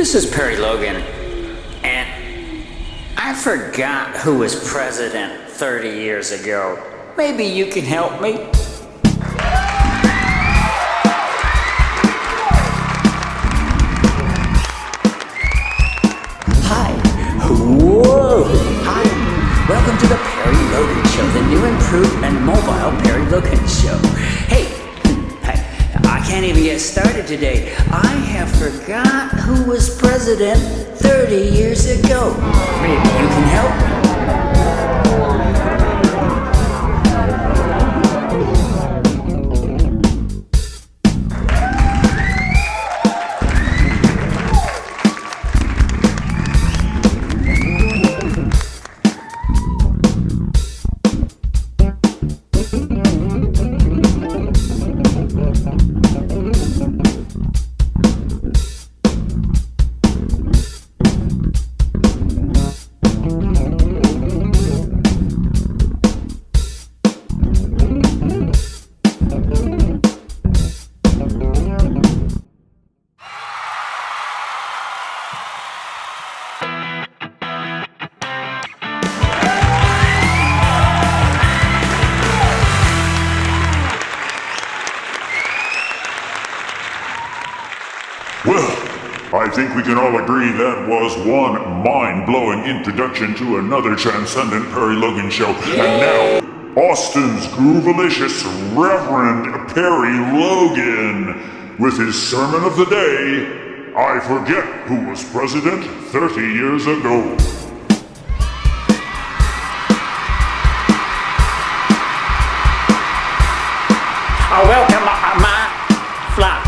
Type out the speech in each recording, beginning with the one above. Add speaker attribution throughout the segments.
Speaker 1: This is Perry Logan, and I forgot who was president 30 years ago. Maybe you can help me? Hi. Whoa. Hi. Welcome to the Perry Logan Show, the new, improved, and mobile Perry Logan Show. Hey, I can't even get started today. I have forgot who was president 30 years ago. Maybe you can help me.
Speaker 2: I think we can all agree that was one mind-blowing introduction to another transcendent Perry Logan Show. And now, Austin's Groovalicious Reverend Perry Logan with his sermon of the day, I Forget Who Was President 30 Years Ago.
Speaker 1: Welcome, my flock.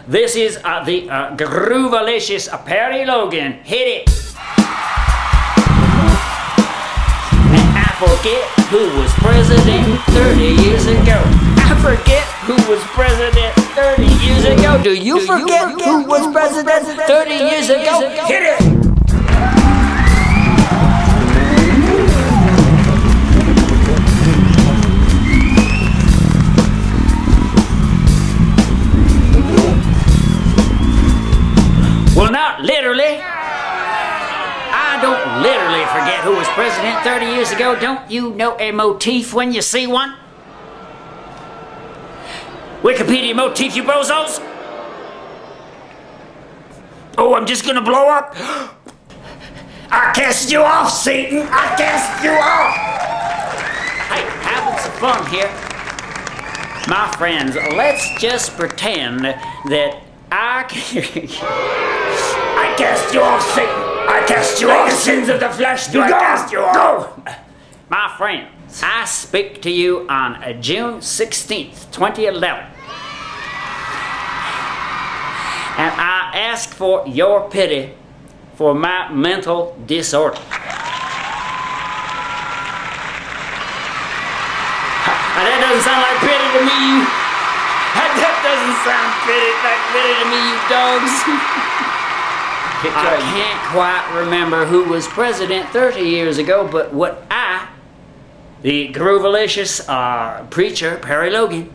Speaker 1: This is the Groovalicious Perry Logan. Hit it. And I forget who was president 30 years ago. I forget who was president 30 years ago. Do you forget who was president 30 years ago? Hit it. Well, not literally. I don't literally forget who was president 30 years ago. Don't you know a motif when you see one? Wikipedia motif, you bozos. Oh, I'm just gonna blow up. I cast you off, Satan. I cast you off. Hey, having some fun here. My friends, let's just pretend that I cast you off, Satan. I cast you off. The sins of the flesh. Do I cast you off? Go. My friends, I speak to you on June 16th, 2011. And I ask for your pity for my mental disorder. That doesn't sound like pity to me. That doesn't sound pity to me, you dogs. I can't quite remember who was president 30 years ago, but what I, the Groovalicious preacher, Perry Logan,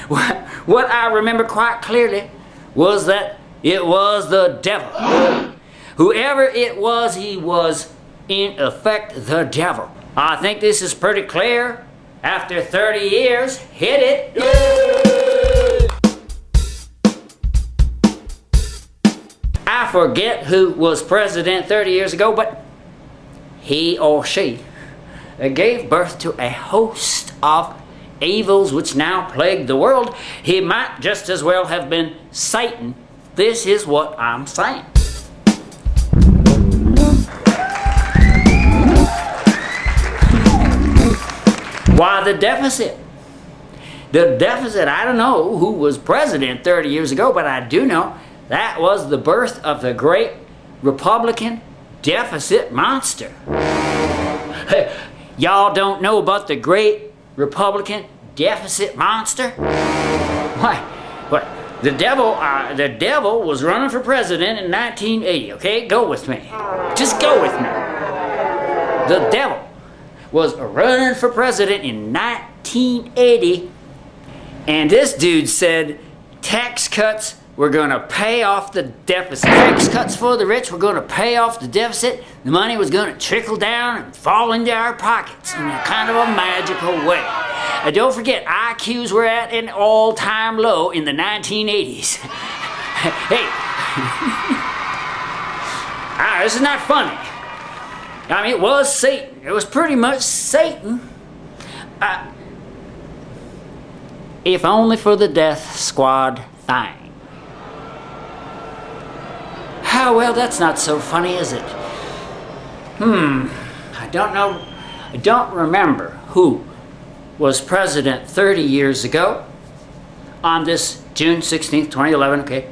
Speaker 1: what I remember quite clearly was that it was the devil. Whoever it was, he was in effect the devil. I think this is pretty clear. After 30 years, hit it. I forget who was president 30 years ago, but he or she gave birth to a host of evils which now plague the world. He might just as well have been Satan. This is what I'm saying. Why the deficit? The deficit, I don't know who was president 30 years ago, but I do know that was the birth of the great Republican deficit monster. Y'all don't know about the great Republican deficit monster? Why? What? The devil was running for president in 1980, okay? Go with me. Just go with me. The devil was running for president in 1980, and this dude said tax cuts were going to pay off the deficit. Tax cuts for the rich were going to pay off the deficit. The money was going to trickle down and fall into our pockets in a kind of a magical way. Don't forget, IQs were at an all-time low in the 1980s. Hey, this is not funny. I mean, it was Satan. It was pretty much Satan. If only for the death squad thing. Oh, well, that's not so funny, is it? I don't know. I don't remember who was president 30 years ago on this June 16th, 2011, okay?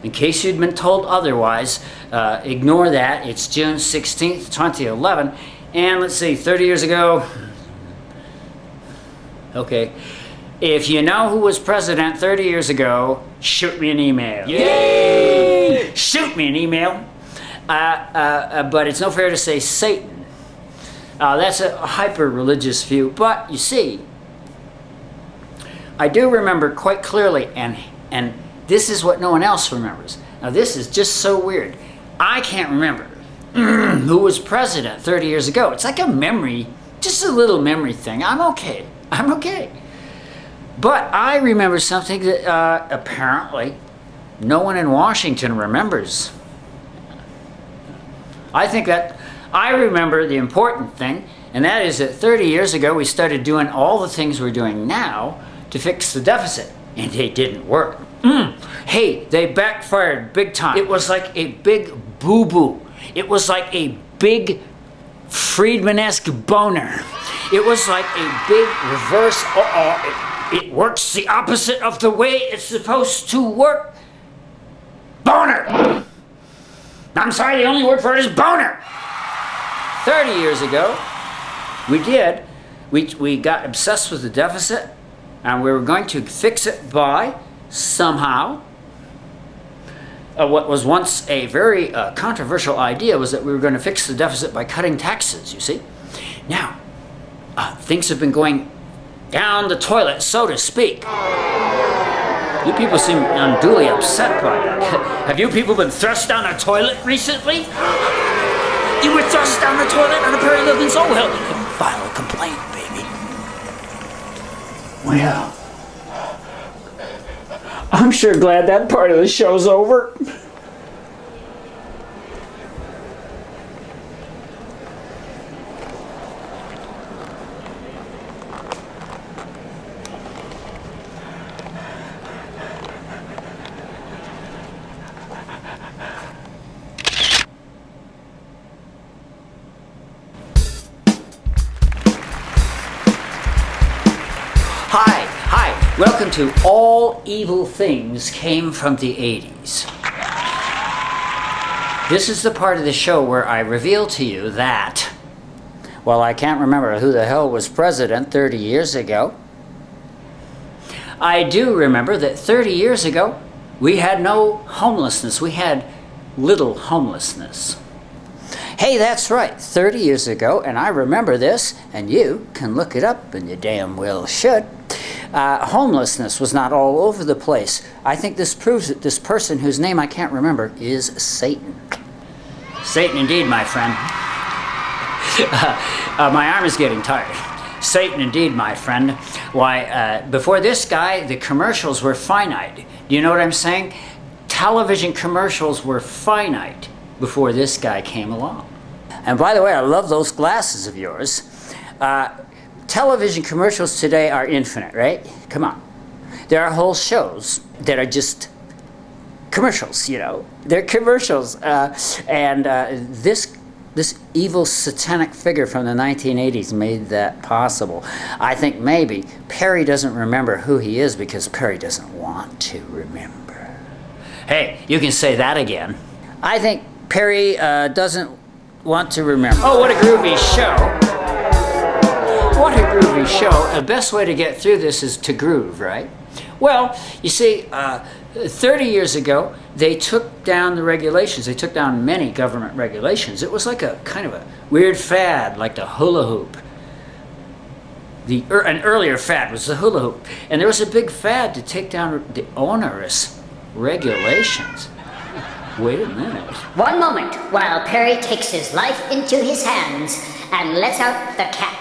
Speaker 1: In case you'd been told otherwise, ignore that. It's June 16th, 2011. And let's see, 30 years ago. Okay. If you know who was president 30 years ago, shoot me an email. Yay! Shoot me an email. But it's no fair to say Satan. That's a hyper-religious view. But you see, I do remember quite clearly, and this is what no one else remembers. Now this is just so weird. I can't remember who was president 30 years ago. It's like a memory, just a little memory thing. I'm okay. But I remember something that apparently no one in Washington remembers. I think that I remember the important thing, and that is that 30 years ago we started doing all the things we're doing now to fix the deficit, and they didn't work. Hey, they backfired big time. It was like a big boo-boo. It was like a big Friedman-esque boner. It was like a big reverse, it works the opposite of the way it's supposed to work. Boner! I'm sorry, the only word for it is boner. 30 years ago, we got obsessed with the deficit, and we were going to fix it by somehow. What was once a very controversial idea was that we were going to fix the deficit by cutting taxes, you see. Now, things have been going down the toilet, so to speak. You people seem unduly upset by that. Have you people been thrust down a toilet recently? You were thrust down the toilet on a Perry Logan's? Oh, well, you can file a complaint, baby. Well, I'm sure glad that part of the show's over. Hi, welcome to All Evil Things Came from the 80s. This is the part of the show where I reveal to you that, well, I can't remember who the hell was president 30 years ago. I do remember that 30 years ago, we had no homelessness. We had little homelessness. Hey, that's right, 30 years ago, and I remember this, and you can look it up, and you damn well should. Homelessness was not all over the place. I think this proves that this person whose name I can't remember is Satan. Satan indeed, my friend. My arm is getting tired. Satan indeed, my friend. Why, before this guy, the commercials were finite. Do you know what I'm saying? Television commercials were finite before this guy came along. And by the way, I love those glasses of yours. Television commercials today are infinite, right? Come on. There are whole shows that are just commercials, you know. They're commercials. This evil satanic figure from the 1980s made that possible. I think maybe Perry doesn't remember who he is because Perry doesn't want to remember. Hey, you can say that again. I think Perry doesn't want to remember. Oh, what a groovy show. What a groovy show. The best way to get through this is to groove, right? Well, you see, 30 years ago, they took down the regulations. They took down many government regulations. It was like a kind of a weird fad, like the hula hoop. An earlier fad was the hula hoop. And there was a big fad to take down the onerous regulations. Wait a minute.
Speaker 3: One moment while Perry takes his life into his hands and lets out the cat.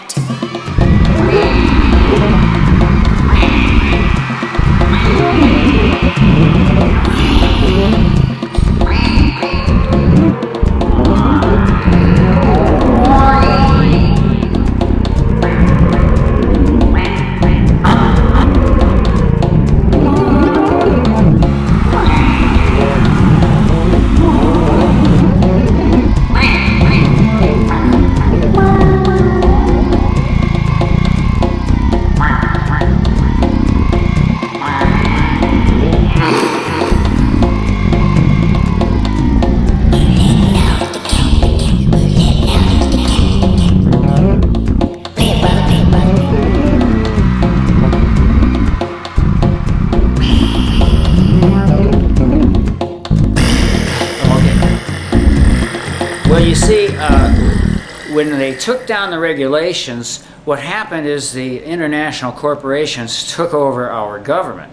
Speaker 1: When they took down the regulations, what happened is the international corporations took over our government.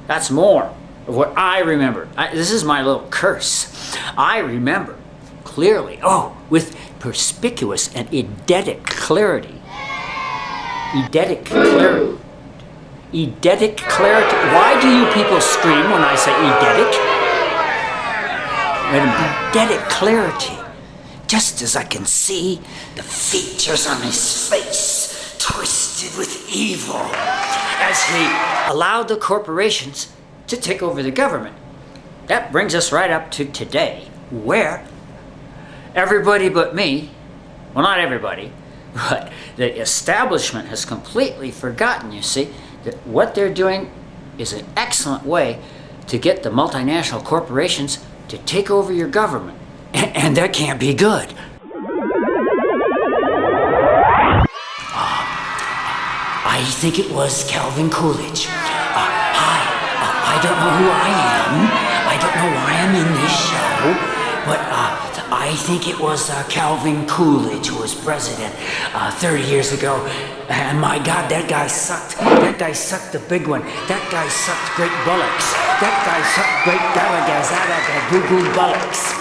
Speaker 1: That's more of what I remember. This is my little curse. I remember clearly, with perspicuous and eidetic clarity. Eidetic clarity. Eidetic clarity. Why do you people scream when I say eidetic? Wait a minute. Eidetic clarity. Just as I can see the features on his face twisted with evil as he allowed the corporations to take over the government. That brings us right up to today, where everybody but me, well, not everybody, but the establishment has completely forgotten, you see, that what they're doing is an excellent way to get the multinational corporations to take over your government. And that can't be good. I think it was Calvin Coolidge. Hi, I don't know who I am. I don't know why I'm in this show. But I think it was Calvin Coolidge who was president 30 years ago. And my God, that guy sucked. That guy sucked the big one. That guy sucked great bullocks. That guy sucked great galagazada goo-goo bullocks.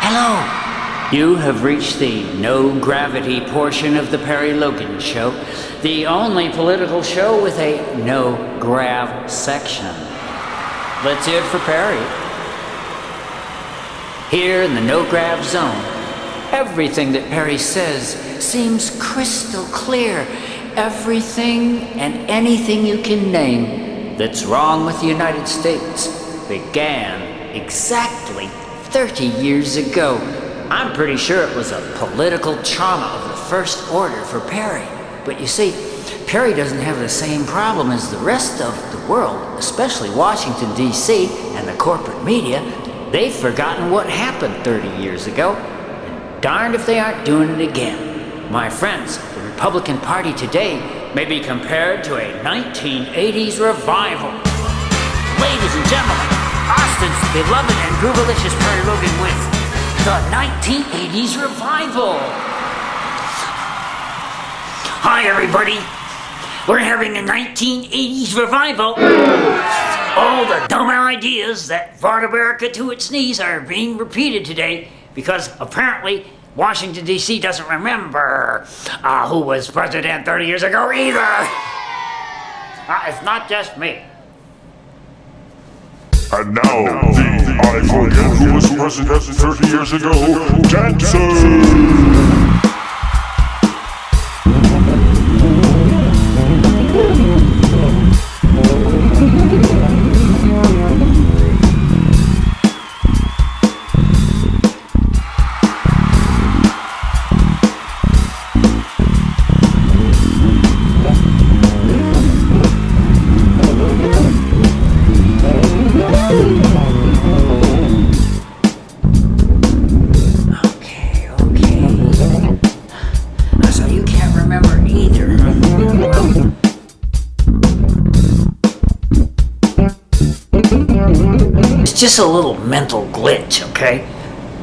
Speaker 1: Hello. You have reached the no-gravity portion of the Perry Logan Show, the only political show with a no-grav section. Let's hear it for Perry. Here in the no-grav zone, everything that Perry says seems crystal clear. Everything and anything you can name that's wrong with the United States began exactly 30 years ago. I'm pretty sure it was a political trauma of the first order for Perry. But you see, Perry doesn't have the same problem as the rest of the world, especially Washington, D.C. and the corporate media. They've forgotten what happened 30 years ago, and darned if they aren't doing it again. My friends, the Republican Party today may be compared to a 1980s revival. Ladies and gentlemen, Austin's beloved and groovalicious Perry Logan with the 1980s revival. Hi, everybody. We're having a 1980s revival. All the dumb ideas that brought America to its knees are being repeated today because apparently Washington, D.C. doesn't remember who was president 30 years ago either. It's not just me.
Speaker 2: And now, I forget who was president 30 years ago, Jansen!
Speaker 1: just a little mental glitch, okay?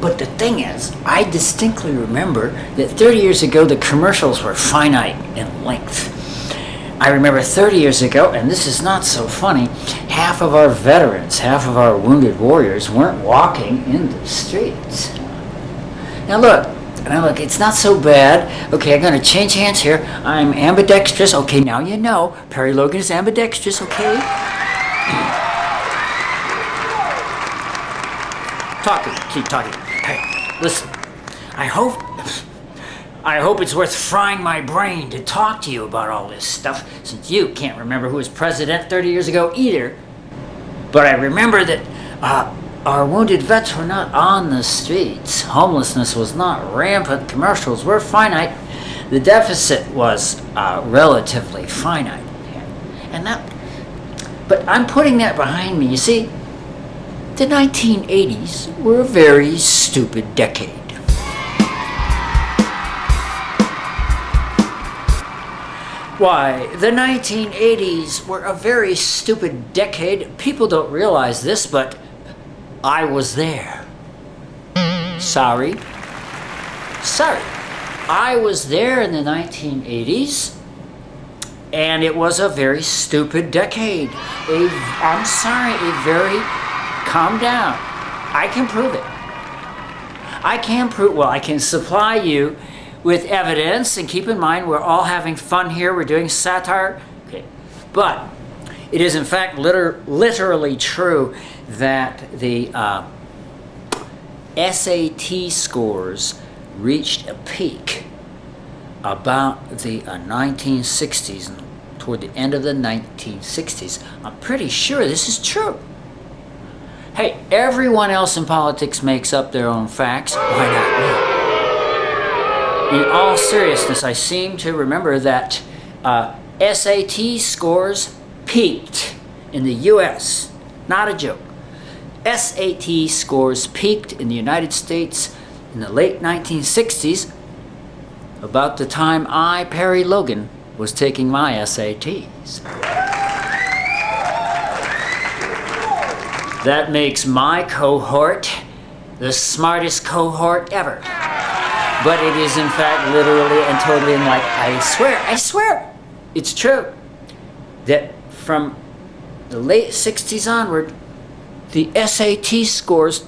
Speaker 1: But the thing is, I distinctly remember that 30 years ago the commercials were finite in length. I remember 30 years ago, and this is not so funny, half of our veterans, half of our wounded warriors weren't walking in the streets. Now look, it's not so bad. Okay, I'm going to change hands here. I'm ambidextrous. Okay, now you know. Perry Logan is ambidextrous, okay? Keep talking. Hey, listen, I hope it's worth frying my brain to talk to you about all this stuff, since you can't remember who was president 30 years ago either. But I remember that our wounded vets were not on the streets. Homelessness was not rampant. Commercials were finite. The deficit was relatively finite. But I'm putting that behind me. You see, the 1980s were a very stupid decade. Why, the 1980s were a very stupid decade. People don't realize this, but I was there. Sorry. I was there in the 1980s, and it was a very stupid decade. Calm down. I can prove it. I can supply you with evidence, and keep in mind we're all having fun here, we're doing satire. Okay. But it is in fact literally true that the SAT scores reached a peak about the 1960s, and toward the end of the 1960s. I'm pretty sure this is true. Hey, everyone else in politics makes up their own facts. Why not me? In all seriousness, I seem to remember that SAT scores peaked in the U.S. Not a joke. SAT scores peaked in the United States in the late 1960s, about the time I, Perry Logan, was taking my SATs. That makes my cohort the smartest cohort ever. But it is in fact literally and totally, and like, I swear, it's true, that from the late 60s onward, the SAT scores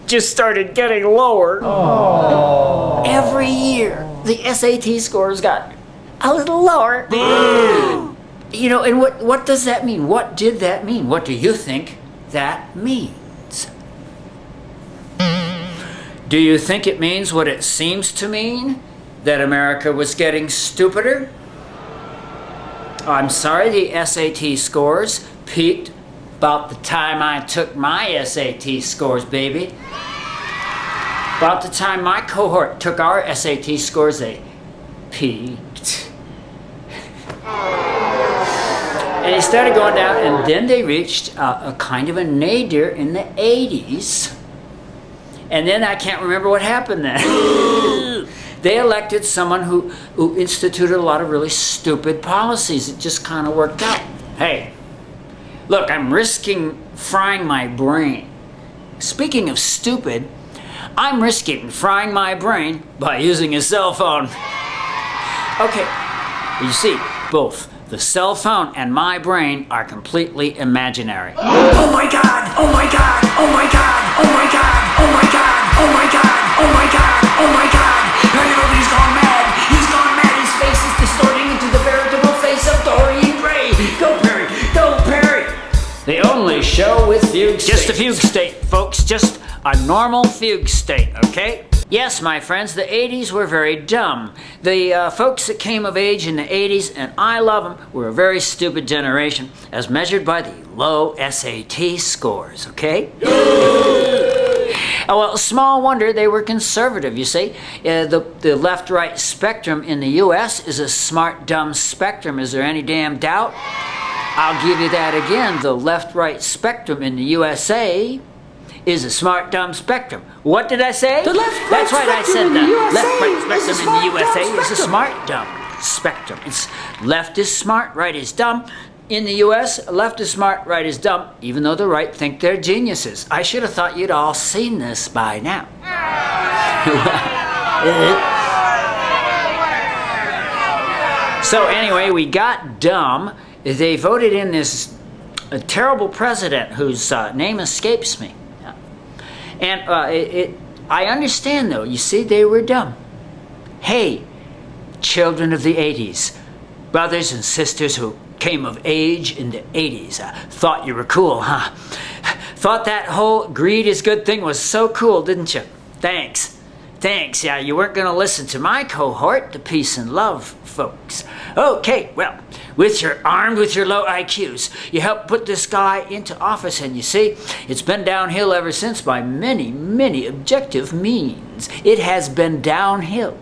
Speaker 1: just started getting lower. Aww. Every year, the SAT scores got a little lower. You know, and what does that mean? What did that mean? What do you think that means? Do you think it means what it seems to mean? That America was getting stupider? I'm sorry, the SAT scores peaked about the time I took my SAT scores, baby. About the time my cohort took our SAT scores, they peaked. And they started going down, and then they reached a kind of a nadir in the 80s. And then I can't remember what happened then. They elected someone who instituted a lot of really stupid policies. It just kind of worked out. Hey, look, I'm risking frying my brain. Speaking of stupid, I'm risking frying my brain by using a cell phone. Okay, you see, both the cell phone and my brain are completely imaginary. Oh my God! Oh my God! Oh my God! Oh my God! Oh my God! Oh my God! Oh my God! Oh my God! Perry Logan's gone mad! He's gone mad! His face is distorting into the veritable face of Dorian Gray! Go Perry! Go Perry! The only show with fugue state. Just a fugue state, folks. Just a normal fugue state, okay? Yes, my friends, the 80s were very dumb. The folks that came of age in the 80s, and I love them, were a very stupid generation, as measured by the low SAT scores, okay? Well, small wonder they were conservative, you see. The left-right spectrum in the U.S. is a smart-dumb spectrum. Is there any damn doubt? I'll give you that again. The left-right spectrum in the USA is a smart-dumb spectrum. What did I say?
Speaker 4: The left-right
Speaker 1: That's right, I said
Speaker 4: spectrum in the
Speaker 1: the
Speaker 4: USA
Speaker 1: left-right
Speaker 4: is a
Speaker 1: spectrum in the USA
Speaker 4: smart-dumb
Speaker 1: is a
Speaker 4: spectrum.
Speaker 1: smart-dumb spectrum. It's left is smart, right is dumb. in the US, left is smart, right is dumb, even though the right think they're geniuses. I should have thought you'd all seen this by now. So anyway, we got dumb. They voted in this terrible president whose name escapes me. And I understand, though. You see, they were dumb. Hey, children of the 80s, brothers and sisters who came of age in the 80s, thought you were cool, huh? Thought that whole greed is good thing was so cool, didn't you? Thanks. Thanks. Yeah, you weren't going to listen to my cohort, the peace and love folks. Okay, well, armed with your low IQs, you helped put this guy into office, and you see, it's been downhill ever since by many, many objective means. It has been downhill.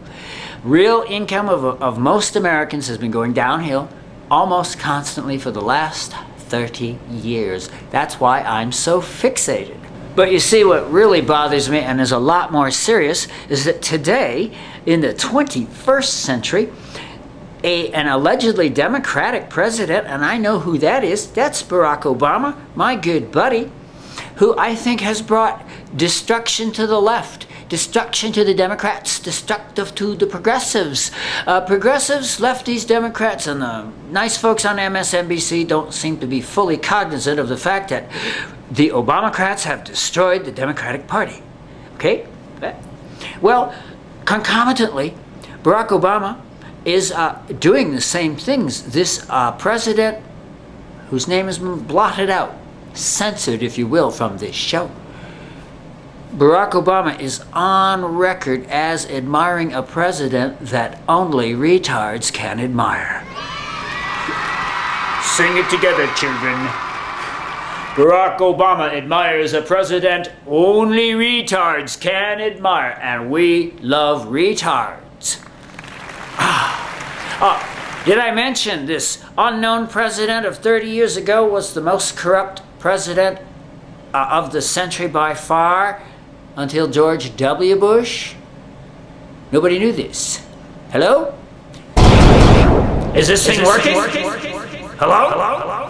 Speaker 1: Real income of most Americans has been going downhill almost constantly for the last 30 years. That's why I'm so fixated. But you see, what really bothers me, and is a lot more serious, is that today, in the 21st century, an allegedly Democratic president, and I know who that is, that's Barack Obama, my good buddy, who I think has brought destruction to the left, destruction to the Democrats, destructive to the progressives. Progressives, lefties, Democrats, and the nice folks on MSNBC don't seem to be fully cognizant of the fact that the Obamacrats have destroyed the Democratic Party. Okay? Well, concomitantly, Barack Obama is doing the same things. This president, whose name has been blotted out, censored, if you will, from this show, Barack Obama is on record as admiring a president that only retards can admire. Sing it together, children. Barack Obama admires a president only retards can admire, and we love retards. Did I mention this unknown president of 30 years ago was the most corrupt president of the century by far until George W. Bush? Nobody knew this. Hello? Is this thing working? Hello? Hello?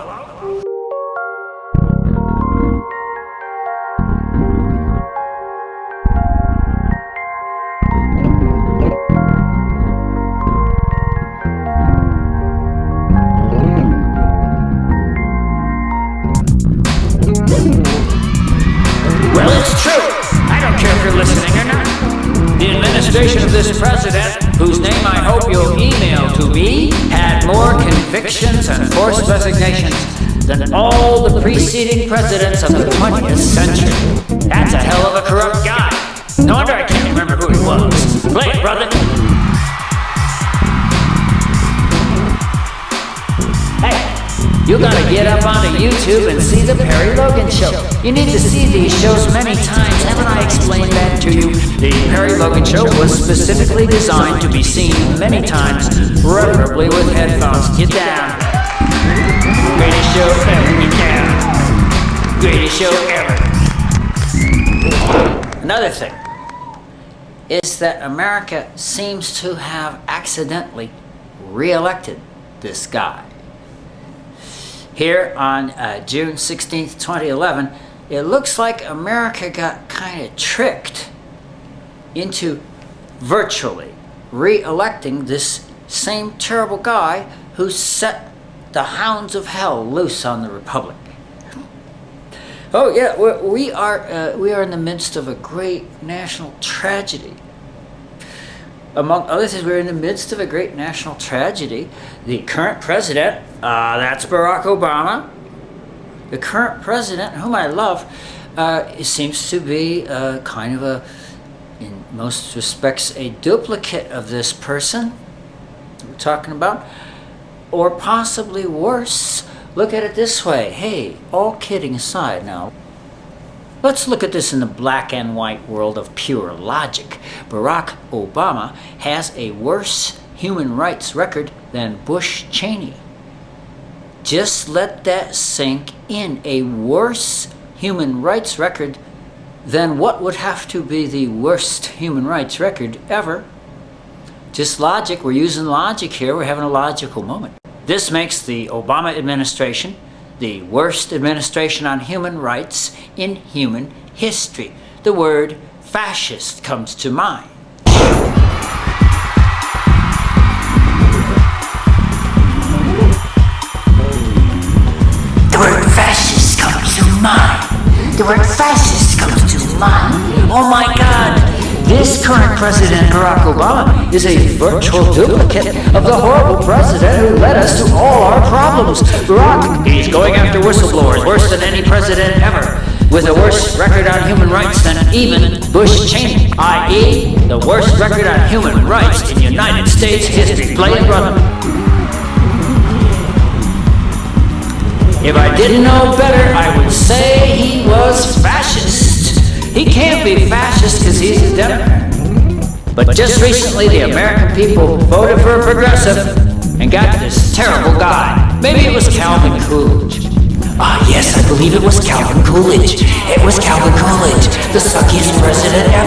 Speaker 1: Well, it's true. I don't care if you're listening or not. The administration of this president, whose name I hope you'll email to me, had more convictions and forced resignations than all the preceding presidents of the 20th century. That's a hell of a corrupt guy. No wonder I can't remember who he was. Play it, brother. You gotta get up onto YouTube and see the Perry Logan Show. You need to see these shows many times. Haven't I explained that to you? The Perry Logan Show was specifically designed to be seen many times, preferably with headphones. Get down. Greatest show ever. Get down. Greatest show ever. Another thing is that America seems to have accidentally re-elected this guy. Here on June 16th, 2011, it looks like America got kind of tricked into virtually re-electing this same terrible guy who set the hounds of hell loose on the Republic. Oh yeah, we are in the midst of a great national tragedy. Among other things, we're in the midst of a great national tragedy. The current president, that's Barack Obama, the current president, whom I love, seems to be kind of in most respects, a duplicate of this person we're talking about, or possibly worse. Look at it this way. Hey, all kidding aside now, let's look at this in the black and white world of pure logic. Barack Obama has a worse human rights record than Bush Cheney. Just let that sink in. A worse human rights record than what would have to be the worst human rights record ever. Just logic. We're using logic here. We're having a logical moment. This makes the Obama administration the worst administration on human rights in human history. The word fascist comes to mind.
Speaker 4: The word fascist comes to mind. The word fascist comes to mind.
Speaker 1: Oh my God! This current President Barack Obama is a virtual duplicate of the horrible president who led us to all our problems. Barack, he's going after whistleblowers worse than any president ever, with a worse record on human rights than even Bush Cheney, i.e. the worst record on human rights in United States history. Play it, brother. If I didn't know better, I would say he was fascist. He can't be fascist because he's a Democrat. But just recently, the American people voted for a progressive and got this terrible guy. Maybe it was Calvin Coolidge.
Speaker 4: Ah, yes, I believe it was Calvin Coolidge. It was Calvin Coolidge, the suckiest president ever.